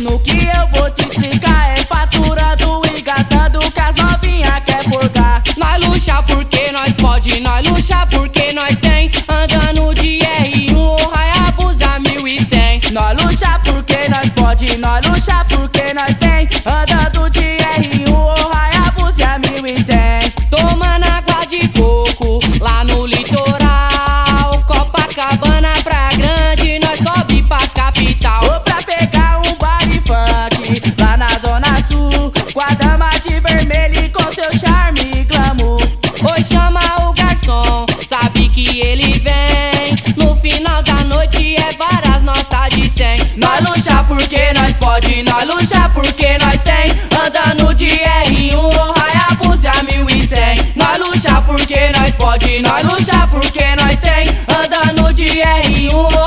No que eu vou te explicar é faturando e gastando que as novinha quer forgar. Nós luxa porque nós pode, nós luxa porque nós tem. Andando de R1 ou Hayabusa 1100. Nós luxa porque nós pode, nós luxa porque nós tem. Andando de R1 ou Hayabusa 1100. Tomando água de coco lá no litoral. Copacabana, Praia Grande, nós sobe pra capital. Ou pra pegar um baile funk lá na zona sul, com a dama de vermelho e com seu charme e glamour. Oi, chama o garçom, sabe que ele vem. No final da noite é várias notas de 100. Nós luxa porque nós pode, nós luxa porque nós tem. Andando de R1 ou Hayabusa 1100. Nós luxa porque nós pode, nós luxa porque nós tem. Andando de R1 ou